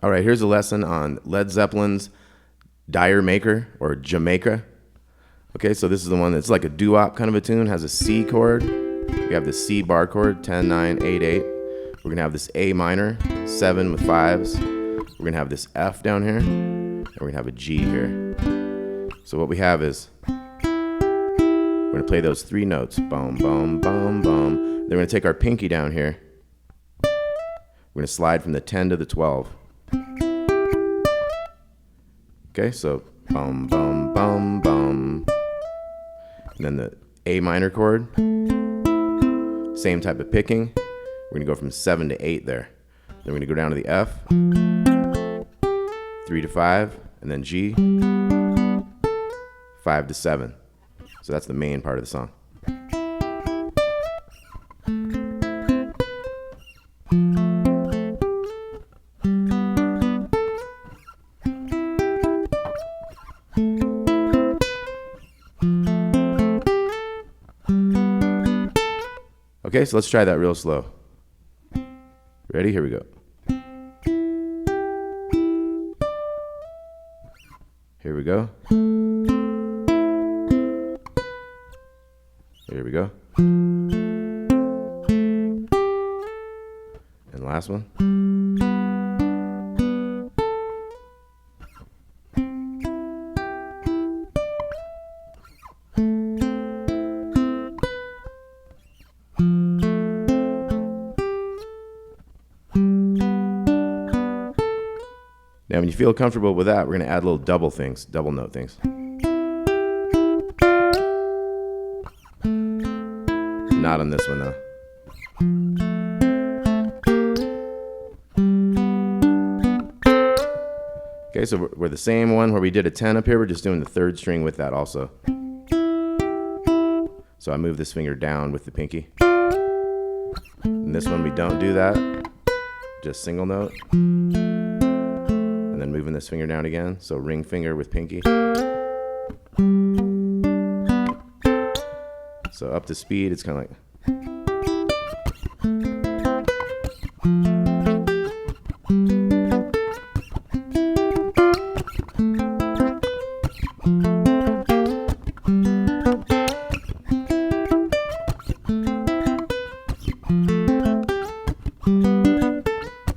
All right, here's a lesson on Led Zeppelin's Dy'er Maker or Jamaica. Okay, so this is the one that's like a doo-wop kind of a tune, has a C chord. We have the C bar chord, 10, 9, 8, 8. We're gonna have this A minor, 7 with 5s. We're gonna have this F down here, and we're gonna have a G here. So what we have is, we're gonna play those 3 notes, boom, boom, boom, boom. Then we're gonna take our pinky down here. We're gonna slide from the 10 to the 12. Okay, so boom, boom, boom, boom. And then the A minor chord, same type of picking. We're gonna go from 7 to 8 there. Then we're gonna go down to the F, 3 to 5, and then G, 5 to 7. So that's the main part of the song. Okay, so let's try that real slow. Ready? Here we go. Here we go. Here we go. And last one. Now, when you feel comfortable with that, we're going to add little double things, double note things. Not on this one, though. Okay, so we're the same one where we did a 10 up here. We're just doing the 3rd string with that also. So I move this finger down with the pinky. And this one, we don't do that. Just single note. And then moving this finger down again, so ring finger with pinky. So up to speed, it's kind of like.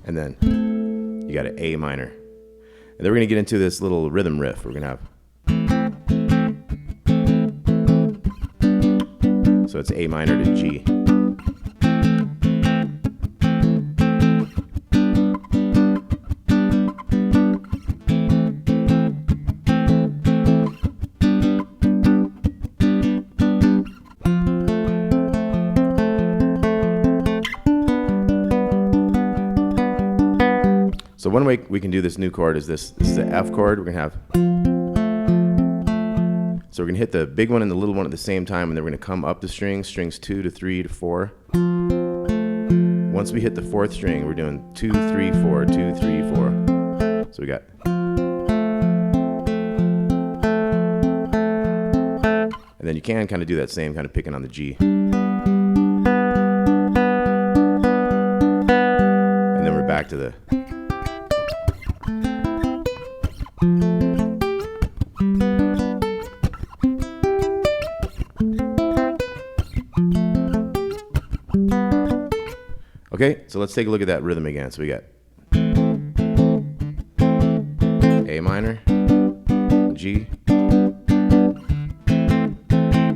And then you got an A minor. And then we're going to get into this little rhythm riff we're going to have. So it's A minor to G. So one way we can do this new chord is this. This is the F chord. We're going to have. So we're going to hit the big one and the little one at the same time, and then we're going to come up the strings 2 to 3 to 4. Once we hit the 4th string, we're doing 2, 3, 4, 2, 3, 4. So we got. And then you can kind of do that same kind of picking on the G. And then we're back to the. Okay, so let's take a look at that rhythm again. So we got A minor, G,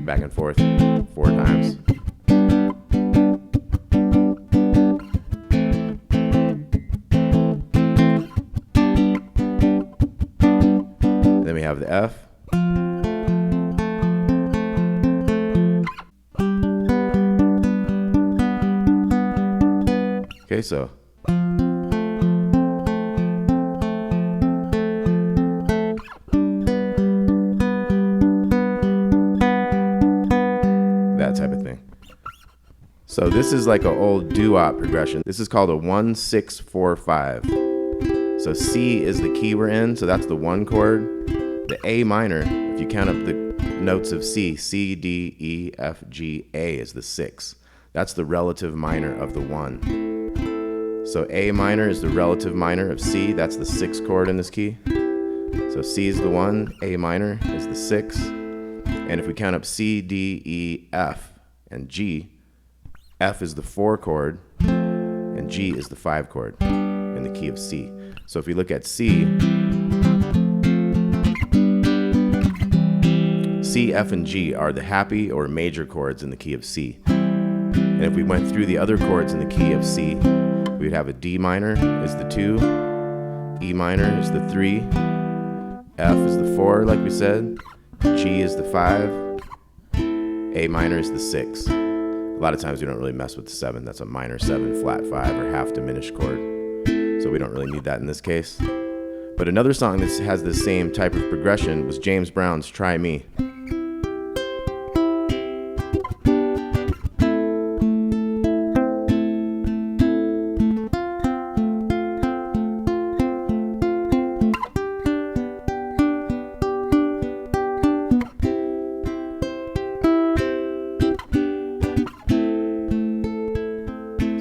back and forth 4 times. Then we have the F. Okay, so that type of thing. So this is like an old doo-wop progression. This is called a 1, 6, 4, 5. So C is the key we're in, so that's the 1 chord. The A minor, if you count up the notes of C, C, D, E, F, G, A is the 6. That's the relative minor of the 1. So A minor is the relative minor of C. That's the 6th chord in this key. So C is the 1, A minor is the 6. And if we count up C, D, E, F, and G, F is the 4 chord, and G is the 5 chord in the key of C. So if we look at C, C, F, and G are the happy or major chords in the key of C. And if we went through the other chords in the key of C, we'd have a D minor is the 2, E minor is the 3, F is the 4, like we said, G is the 5, A minor is the 6. A lot of times we don't really mess with the 7. That's a minor 7, flat 5, or half diminished chord. So we don't really need that in this case. But another song that has the same type of progression was James Brown's Try Me.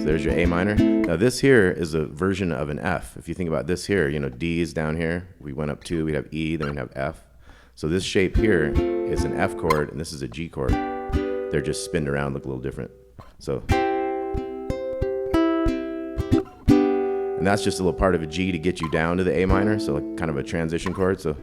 There's your A minor. Now this here is a version of an F. If you think about this here, you know, D is down here. We went up 2, we'd have E, then we'd have F. So this shape here is an F chord, and this is a G chord. They're just spinned around, look a little different. So, and that's just a little part of a G to get you down to the A minor, so like kind of a transition chord. So.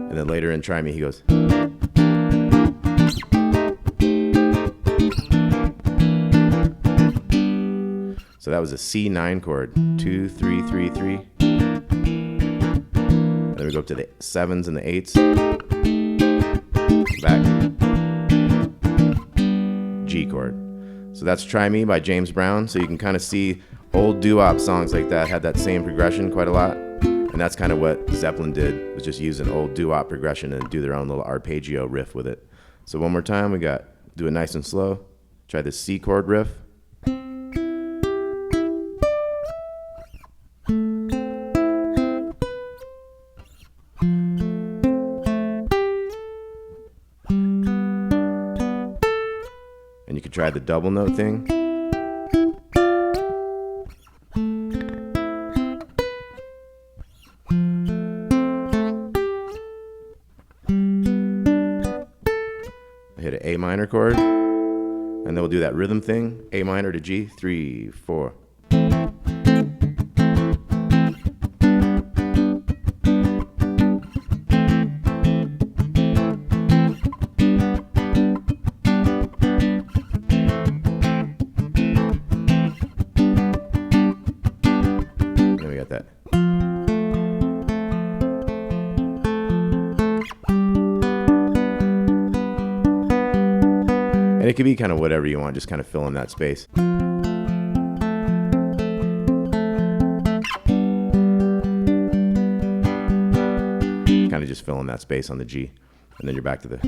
And then later in Try Me, he goes. So that was a C9 chord, 2, 3, 3, 3. And then we go up to the 7s and the 8s. Back. G chord. So that's Try Me by James Brown. So you can kind of see old doo-wop songs like that had that same progression quite a lot. And that's kind of what Zeppelin did, was just use an old doo-wop progression and do their own little arpeggio riff with it. So one more time, we got, do it nice and slow. Try this C chord riff. And you could try the double note thing. Hit an A minor chord, and then we'll do that rhythm thing, A minor to G, 3, 4. And then we got that. And it can be kind of whatever you want, just kind of fill in that space. Kind of just fill in that space on the G. And then you're back to the...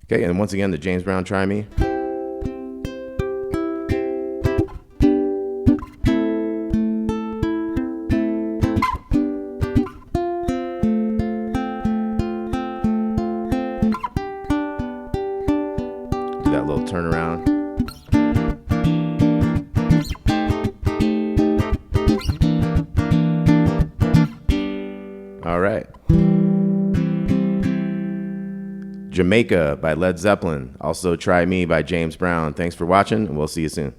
Okay, and once again, the James Brown Try Me. That little turnaround. All right. Jamaica by Led Zeppelin. Also Try Me by James Brown. Thanks for watching, and we'll see you soon.